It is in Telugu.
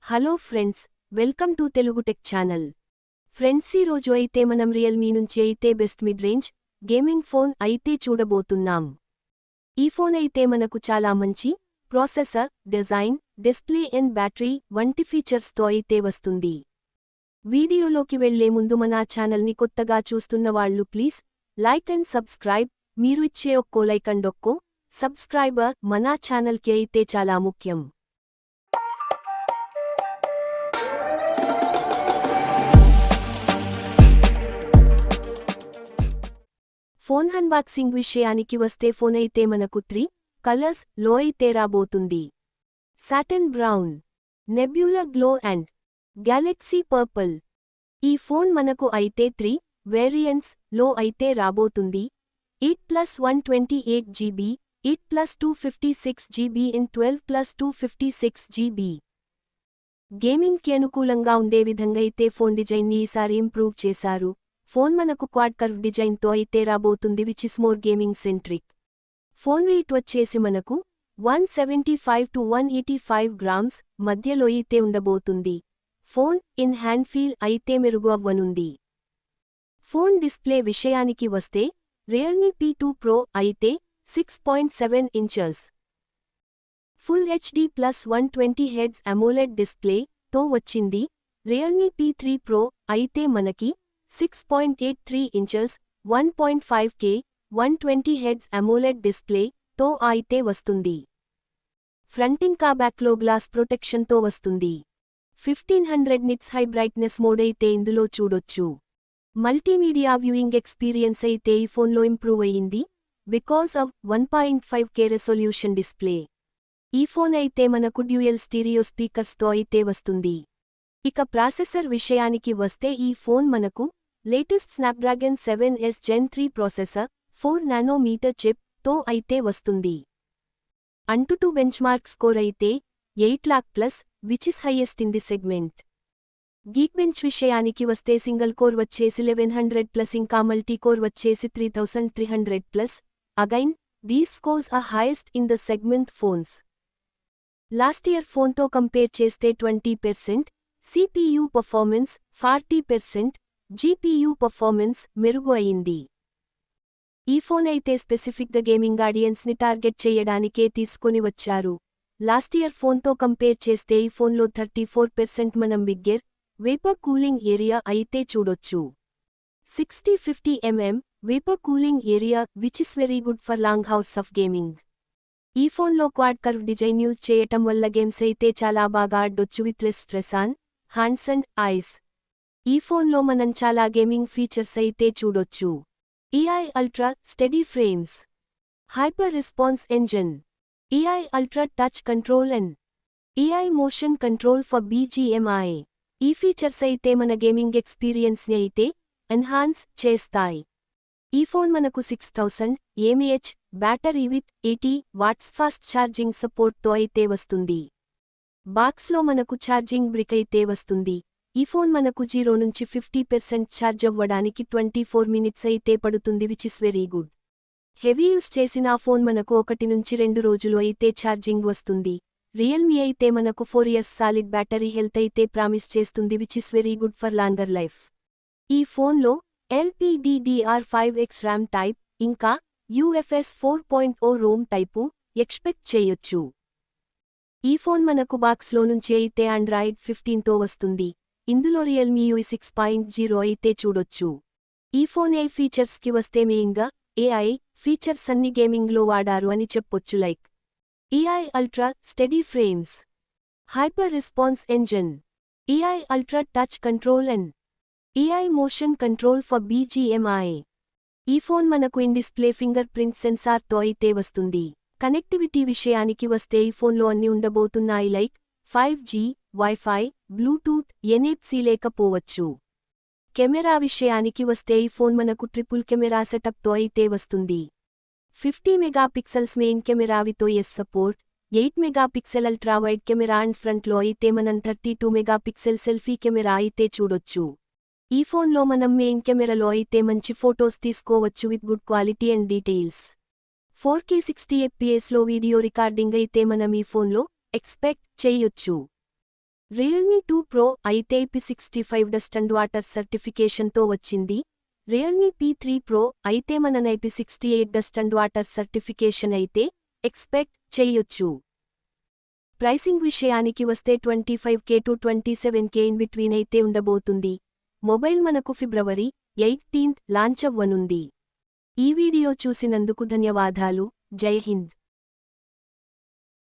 Hello friends, welcome to Telugu tech channel. Friends, ఈ రోజు అయితే మనం రియల్మీ నుంచి అయితే best mid range gaming phone అయితే చూడబోతున్నాం. ఈ ఫోన్ అయితే మనకు చాలా మంచి processor, design, display and battery వంటి ఫీచర్స్తో అయితే వస్తుంది. వీడియోలోకి వెళ్లే ముందు మన ఛానల్ని కొత్తగా చూస్తున్న వాళ్ళు ప్లీజ్ లైక్ అండ్ సబ్స్క్రైబ్. మీరు ఇచ్చే ఒక్కో లైక్ అండ్ ఒక్కో సబ్స్క్రైబర్ మన ఛానల్కి అయితే చాలా ముఖ్యం. ఫోన్ అన్బాక్సింగ్ విషయానికి వస్తే ఫోన్ అయితే మనకు 3 కలర్స్ లో అయితే రాబోతుంది. Satin brown, nebula glow and Galaxy purple. ఈ ఫోన్ మనకు అయితే 3 వేరియంట్స్ లో అయితే రాబోతుంది. 8+128GB, 8+256GB and 12+256GB. గేమింగ్కి అనుకూలంగా ఉండే విధంగా అయితే ఫోన్ డిజైన్ని ఈసారి ఇంప్రూవ్ చేశారు. ఫోన్ మనకు క్వాడ్ కర్వ్ డిజైన్తో అయితే రాబోతుంది, which is more gaming centric. Phone weight వచ్చేసి మనకు 175 to 185 గ్రామ్స్ మధ్యలో అయితే ఉండబోతుంది. ఫోన్ ఇన్ హ్యాండ్ ఫీల్ అయితే మెరుగు అవ్వనుంది. ఫోన్ డిస్ప్లే విషయానికి వస్తే రియల్మీ P2 Pro అయితే 6.7 inches full HD plus 120 Hz AMOLED display తో వచ్చింది. రియల్మీ P3 Pro అయితే మనకి 6.83 inches 1.5K 120 Hz AMOLED display తో అయితే వస్తుంది. ఫ్రంట్ ఇంకా బ్యాక్లో గ్లాస్ ప్రొటెక్షన్తో వస్తుంది. 1500 నిట్స్ హై బ్రైట్నెస్ మోడ్ అయితే ఇందులో చూడొచ్చు. మల్టీమీడియా వ్యూయింగ్ ఎక్స్పీరియన్స్ అయితే ఈ ఫోన్లో ఇంప్రూవ్ అయ్యింది బికాస్ ఆఫ్ 1.5K రెసొల్యూషన్ డిస్ప్లే. ఈ ఫోన్ అయితే మనకు డ్యూయల్ స్టీరియో స్పీకర్స్తో అయితే వస్తుంది. ఇక ప్రాసెసర్ విషయానికి వస్తే ఈ ఫోన్ మనకు latest Snapdragon 7S Gen 3 processor 4 nanometre chip తో అయితే వస్తుంది. అంటుటూ బెంచ్మార్క్ స్కోర్ అయితే 8 lakh+, which is highest in the segment. Geekbench విషయానికి వస్తే సింగిల్ కోర్ వచ్చేసి 1100+, ఇంకా మల్టీ కోర్ వచ్చేసి 3300+. Again these scores are highest in the segment phones. Last year ఫోన్తో కంపేర్ చేస్తే 20% CPU పర్ఫార్మెన్స్, 40% GPU పర్ఫార్మెన్స్ మెరుగు అయింది. ఈ ఫోన్ అయితే స్పెసిఫిక్గా గేమింగ్ ఆడియన్స్ని టార్గెట్ చేయడానికే తీసుకొని వచ్చారు. లాస్ట్ ఇయర్ ఫోన్తో కంపేర్ చేస్తే ఈ ఫోన్లో 34% మనం బిగ్గర్ వేపర్ కూలింగ్ ఏరియా అయితే చూడొచ్చు. 60-50 mm vapour cooling area, which is very good for long hours of gaming. ఈ ఫోన్లో క్వాడ్ కర్వ్ డిజైన్ యూజ్ చేయటం వల్ల గేమ్స్ అయితే చాలా బాగా ఆడొచ్చు with less stress on hands and ice. ఈ ఫోన్లో మనం చాలా గేమింగ్ ఫీచర్స్ అయితే చూడొచ్చు. AI ultra steady frames, hyper response engine, AI ultra touch control and AI motion control for BGMI. ఈ ఫీచర్స్ అయితే మన గేమింగ్ ఎక్స్పీరియన్స్ని అయితే ఎన్హాన్స్ చేస్తాయి. ఈ ఫోన్ మనకు 6000 mAh battery with 80 watts fast charging సపోర్ట్తో అయితే వస్తుంది. బాక్స్లో మనకు ఛార్జింగ్ బ్రిక్ అయితే వస్తుంది. ఈ ఫోన్ మనకు 0 నుంచి 50% ఛార్జ్ అవ్వడానికి 24 minutes అయితే పడుతుంది, which is very good. Heavy use చేసిన ఫోన్ మనకు 1 నుంచి 2 రోజులు అయితే ఛార్జింగ్ వస్తుంది. రియల్మీ అయితే మనకు 4 years సాలిడ్ బ్యాటరీ హెల్త్ అయితే ప్రామిస్ చేస్తుంది, which is very good for longer life. ఈ ఫోన్లో LPDDR5X ర్యామ్ టైప్ ఇంకా UFS 4.0 రోమ్ టైపు ఎక్స్పెక్ట్ చేయొచ్చు. ఈ ఫోన్ మనకు బాక్స్లో నుంచి అయితే Android 15తో వస్తుంది. ఇందులో రియల్మీ UI 6.0 అయితే చూడొచ్చు. ఈ ఫోన్ AI ఫీచర్స్కి వస్తే మెయిన్గా AI ఫీచర్స్ అన్ని గేమింగ్లో వాడారు అని చెప్పొచ్చు, like AI ultra steady frames, hyper response engine, AI ultra touch control and AI motion control for BGMI. ఈ ఫోన్ మనకు ఇన్ డిస్ప్లే ఫింగర్ ప్రింట్ సెన్సార్తో అయితే వస్తుంది. కనెక్టివిటీ విషయానికి వస్తే ఈ ఫోన్లో అన్ని ఉండబోతున్నాయి, like 5G, wifi, Bluetooth, NFC లేకపోవచ్చు. కెమెరా విషయానికి వస్తే ఈ ఫోన్ మనకు ట్రిపుల్ కెమెరా సెటప్తో అయితే వస్తుంది. 50 మెగాపిక్సెల్స్ మెయిన్ కెమెరావితో support, 8 megapixel ultra wide camera and ఫ్రంట్లో అయితే మనం 32 మెగాపిక్సెల్ సెల్ఫీ కెమెరా అయితే చూడొచ్చు. ఈ ఫోన్లో మనం మెయిన్ కెమెరాలో అయితే మంచి ఫోటోస్ తీసుకోవచ్చు with good quality and details. 4K 60 fps video recording అయితే మనం ఈ ఫోన్లో ఎక్స్పెక్ట్ చేయొచ్చు. రియల్మీ 2 ప్రో అయితే IP65 డస్ట్ అండ్ వాటర్ సర్టిఫికేషన్తో వచ్చింది. రియల్మీ P3 ప్రో అయితే మన IP68 dust and water certification అయితే ఎక్స్పెక్ట్ చేయొచ్చు. ప్రైసింగ్ విషయానికి వస్తే 25K to 27K in between అయితే ఉండబోతుంది. మొబైల్ మనకు ఫిబ్రవరి 18 లాంచ్ అవ్వనుంది. ఈ వీడియో చూసినందుకు ధన్యవాదాలు. జై హింద్.